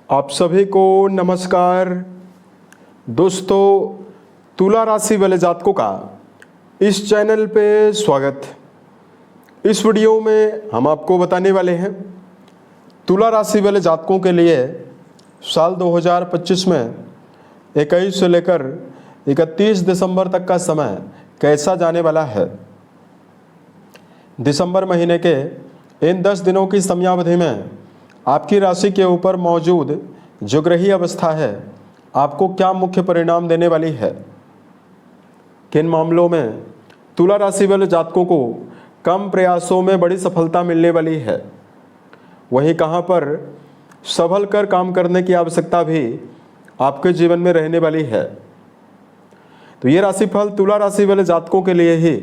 आप सभी को नमस्कार। दोस्तों, तुला राशि वाले जातकों का इस चैनल पे स्वागत। इस वीडियो में हम आपको बताने वाले हैं तुला राशि वाले जातकों के लिए साल 2025 में 21 से लेकर 31 दिसंबर तक का समय कैसा जाने वाला है। दिसंबर महीने के इन 10 दिनों की समयावधि में आपकी राशि के ऊपर मौजूद जो ग्रही अवस्था है आपको क्या मुख्य परिणाम देने वाली है। किन मामलों में तुला राशि वाले जातकों को कम प्रयासों में बड़ी सफलता मिलने वाली है, वहीं कहां पर संभल कर काम करने की आवश्यकता भी आपके जीवन में रहने वाली है। तो ये राशिफल तुला राशि वाले जातकों के लिए ही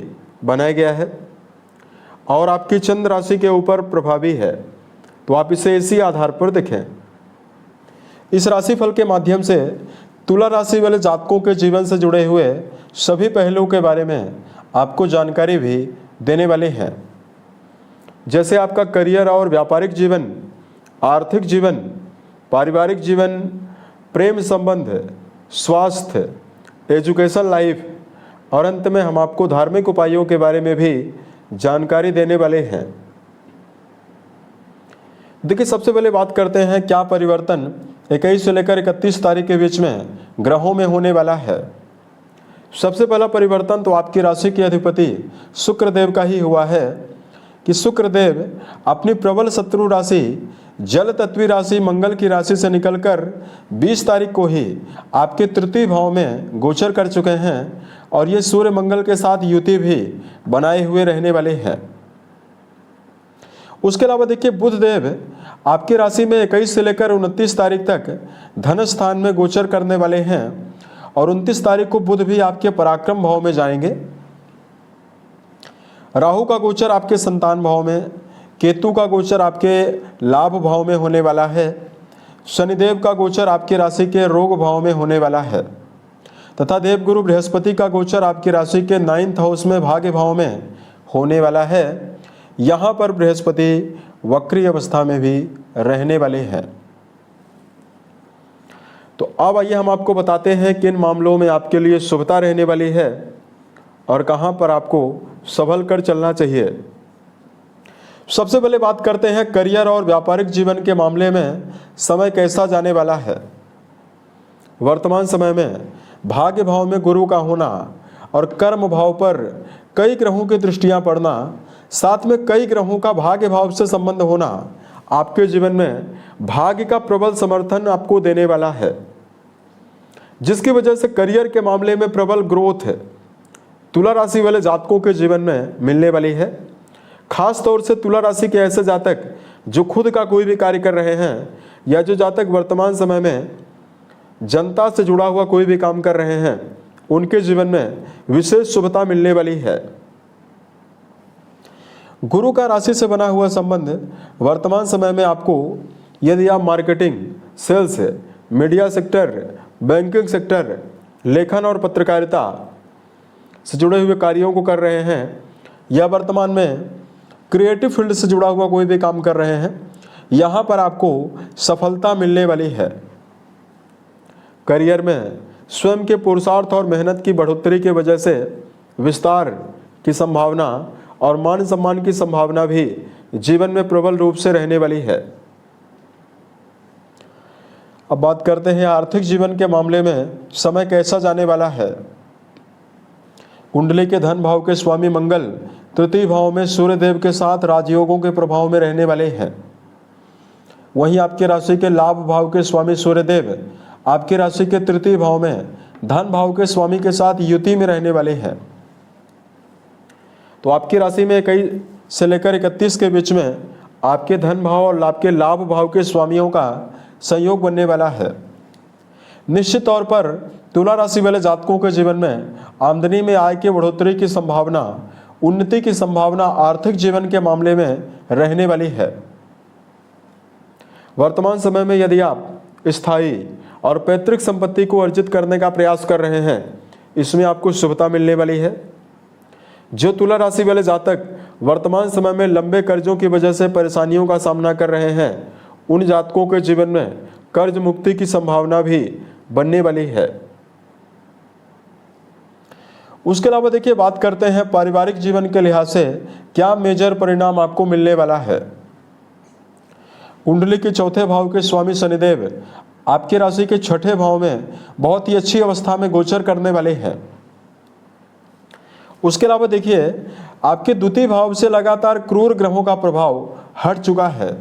बनाया गया है और आपकी चंद्र राशि के ऊपर प्रभावी है, तो आप इसे इसी आधार पर देखें। इस राशिफल के माध्यम से तुला राशि वाले जातकों के जीवन से जुड़े हुए सभी पहलुओं के बारे में आपको जानकारी भी देने वाले हैं, जैसे आपका करियर और व्यापारिक जीवन, आर्थिक जीवन, पारिवारिक जीवन, प्रेम संबंध, स्वास्थ्य, एजुकेशन लाइफ और अंत में हम आपको धार्मिक उपायों के बारे में भी जानकारी देने वाले हैं। देखिए, सबसे पहले बात करते हैं क्या परिवर्तन 21 से लेकर 31 तारीख के बीच में ग्रहों में होने वाला है। सबसे पहला परिवर्तन तो आपकी राशि के अधिपति शुक्रदेव का ही हुआ है कि शुक्रदेव अपनी प्रबल शत्रु राशि जल तत्वी राशि मंगल की राशि से निकलकर 20 तारीख को ही आपके तृतीय भाव में गोचर कर चुके हैं और ये सूर्य मंगल के साथ युति भी बनाए हुए रहने वाले हैं। उसके अलावा देखिए, बुध देव आपकी राशि में 21 से लेकर 29 तारीख तक धन स्थान में गोचर करने वाले हैं और 29 तारीख को बुध भी आपके पराक्रम भाव में जाएंगे। राहु का गोचर आपके संतान भाव में, केतु का गोचर आपके लाभ भाव में होने वाला है, शनिदेव का गोचर आपकी राशि के रोग भाव में होने वाला है तथा देवगुरु बृहस्पति का गोचर आपकी राशि के 9th हाउस में भाग्य भाव में होने वाला है। यहाँ पर बृहस्पति वक्री अवस्था में भी रहने वाले हैं। तो अब आइए हम आपको बताते हैं किन मामलों में आपके लिए शुभता रहने वाली है और कहां पर आपको संभल कर चलना चाहिए। सबसे पहले बात करते हैं करियर और व्यापारिक जीवन के मामले में समय कैसा जाने वाला है। वर्तमान समय में भाग्य भाव में गुरु का होना और कर्म भाव पर कई ग्रहों की दृष्टियां पड़ना, साथ में कई ग्रहों का भाग्य भाव से संबंध होना आपके जीवन में भाग्य का प्रबल समर्थन आपको देने वाला है, जिसकी वजह से करियर के मामले में प्रबल ग्रोथ है तुला राशि वाले जातकों के जीवन में मिलने वाली है। खास तौर से तुला राशि के ऐसे जातक जो खुद का कोई भी कार्य कर रहे हैं या जो जातक वर्तमान समय में जनता से जुड़ा हुआ कोई भी काम कर रहे हैं, उनके जीवन में विशेष शुभता मिलने वाली है। गुरु का राशि से बना हुआ संबंध वर्तमान समय में आपको, यदि आप marketing, sales, media sector, banking sector, लेखन और पत्रकारिता से जुड़े हुए कार्यों को कर रहे हैं या वर्तमान में क्रिएटिव फील्ड से जुड़ा हुआ कोई भी काम कर रहे हैं, यहाँ पर आपको सफलता मिलने वाली है। करियर में स्वयं के पुरुषार्थ और मेहनत की बढ़ोतरी की वजह से विस्तार की संभावना और मान सम्मान की संभावना भी जीवन में प्रबल रूप से रहने वाली है। अब बात करते हैं आर्थिक जीवन के मामले में समय कैसा जाने वाला है। कुंडली के धन भाव के स्वामी मंगल तृतीय भाव में सूर्यदेव के साथ राजयोगों के प्रभाव में रहने वाले हैं। वहीं आपकी राशि के लाभ भाव के स्वामी सूर्यदेव आपकी राशि के तृतीय भाव में धन भाव के स्वामी के साथ युति में रहने वाले हैं। तो आपकी राशि में 21 से लेकर 31 के बीच में आपके धन भाव और आपके लाभ भाव के स्वामियों का संयोग बनने वाला है। निश्चित तौर पर तुला राशि वाले जातकों के जीवन में आमदनी में आय की बढ़ोतरी की संभावना, उन्नति की संभावना आर्थिक जीवन के मामले में रहने वाली है। वर्तमान समय में यदि आप स्थायी और पैतृक संपत्ति को अर्जित करने का प्रयास कर रहे हैं, इसमें आपको शुभता मिलने वाली है। जो तुला राशि वाले जातक वर्तमान समय में लंबे कर्जों की वजह से परेशानियों का सामना कर रहे हैं, उन जातकों के जीवन में कर्ज मुक्ति की संभावना भी बनने वाली है। उसके अलावा देखिए बात करते हैं पारिवारिक जीवन के लिहाज से क्या मेजर परिणाम आपको मिलने वाला है। कुंडली के चौथे भाव के स्वामी शनिदेव आपकी राशि के छठे भाव में बहुत ही अच्छी अवस्था में गोचर करने वाले हैं। उसके अलावा देखिए आपके द्वितीय भाव से लगातार क्रूर ग्रहों का प्रभाव हट चुका है।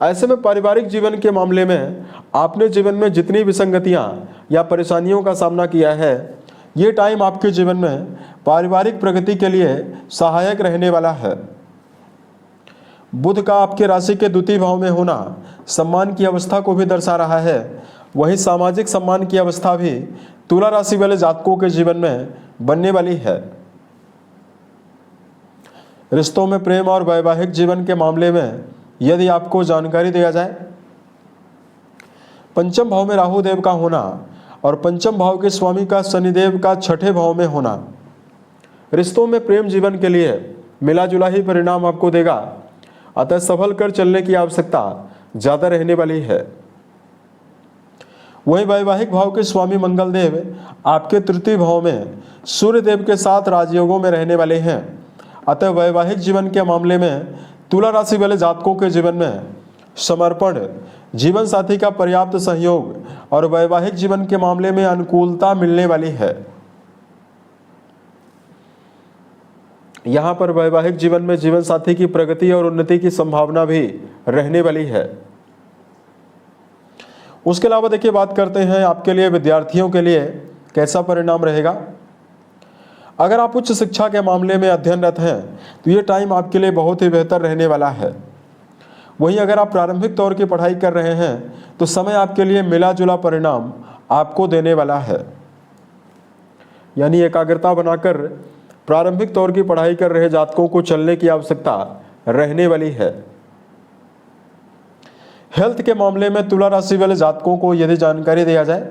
ऐसे में पारिवारिक जीवन के मामले में आपने जीवन में जितनी विसंगतियां या परेशानियों का सामना किया है, ये टाइम आपके जीवन में पारिवारिक प्रगति के लिए सहायक रहने वाला है। बुध का आपके राशि के द्वितीय भाव में होना सम्मान की अवस्था को भी दर्शा रहा है। वहीं सामाजिक सम्मान की अवस्था भी तुला राशि वाले जातकों के जीवन में बनने वाली है। रिश्तों में प्रेम और वैवाहिक जीवन के मामले में यदि आपको जानकारी दिया जाए, पंचम भाव में राहु देव का होना और पंचम भाव के स्वामी का शनिदेव का छठे भाव में होना रिश्तों में प्रेम जीवन के लिए मिला जुला ही परिणाम आपको देगा। अतः सफल कर चलने की आवश्यकता ज्यादा रहने वाली है। वहीं वैवाहिक भाव के स्वामी मंगल देव आपके तृतीय भाव में सूर्य देव के साथ राजयोगों में रहने वाले हैं। अतः वैवाहिक जीवन के मामले में तुला राशि वाले जातकों के जीवन में समर्पण, जीवन साथी का पर्याप्त सहयोग और वैवाहिक जीवन के मामले में अनुकूलता मिलने वाली है। यहाँ पर वैवाहिक जीवन में जीवन साथी की प्रगति और उन्नति की संभावना भी रहने वाली है। उसके अलावा देखिए बात करते हैं आपके लिए विद्यार्थियों के लिए कैसा परिणाम रहेगा। अगर आप उच्च शिक्षा के मामले में अध्ययनरत हैं तो ये टाइम आपके लिए बहुत ही बेहतर रहने वाला है। वहीं अगर आप प्रारंभिक तौर की पढ़ाई कर रहे हैं तो समय आपके लिए मिला जुला परिणाम आपको देने वाला है। यानी एकाग्रता बनाकर प्रारंभिक तौर की पढ़ाई कर रहे जातकों को चलने की आवश्यकता रहने वाली है। हेल्थ के मामले में तुला राशि वाले जातकों को यदि जानकारी दिया जाए,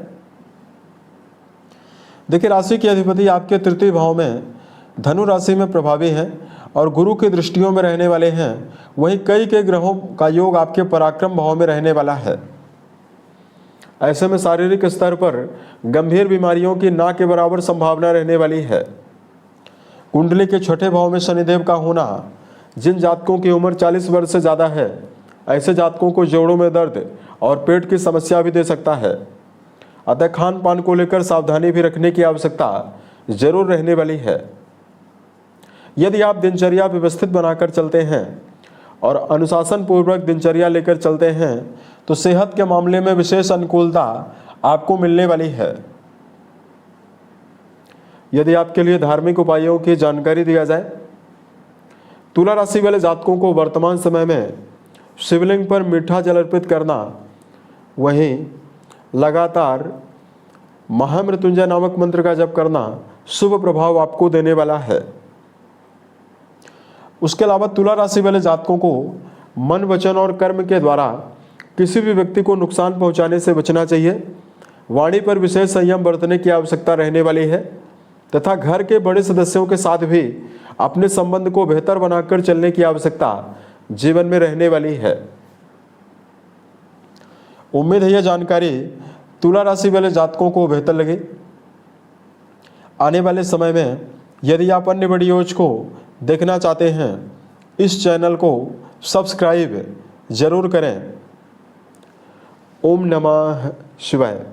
देखिए राशि के अधिपति आपके तृतीय भाव में धनु राशि में प्रभावी हैं और गुरु की दृष्टियों में रहने वाले हैं। वहीं कई के ग्रहों का योग आपके पराक्रम भाव में रहने वाला है। ऐसे में शारीरिक स्तर पर गंभीर बीमारियों की ना के बराबर संभावना रहने वाली है। कुंडली के छठे भाव में शनिदेव का होना जिन जातकों की उम्र 40 वर्ष से ज़्यादा है, ऐसे जातकों को जोड़ों में दर्द और पेट की समस्या भी दे सकता है। अतः खान पान को लेकर सावधानी भी रखने की आवश्यकता जरूर रहने वाली है। यदि आप दिनचर्या व्यवस्थित बनाकर चलते हैं और अनुशासन पूर्वक दिनचर्या लेकर चलते हैं तो सेहत के मामले में विशेष अनुकूलता आपको मिलने वाली है। यदि आपके लिए धार्मिक उपायों की जानकारी दिया जाए, तुला राशि वाले जातकों को वर्तमान समय में शिवलिंग पर मीठा जल अर्पित करना, वहीं लगातार महामृत्युंजय नामक मंत्र का जप करना शुभ प्रभाव आपको देने वाला है। उसके अलावा तुला राशि वाले जातकों को मन, वचन और कर्म के द्वारा किसी भी व्यक्ति को नुकसान पहुंचाने से बचना चाहिए। वाणी पर विशेष संयम बरतने की आवश्यकता रहने वाली है तथा घर के बड़े सदस्यों के साथ भी अपने संबंध को बेहतर बनाकर चलने की आवश्यकता जीवन में रहने वाली है। उम्मीद है यह जानकारी तुला राशि वाले जातकों को बेहतर लगे। आने वाले समय में यदि आप अन्य वीडियोज को देखना चाहते हैं, इस चैनल को सब्सक्राइब जरूर करें। ओम नमः शिवाय।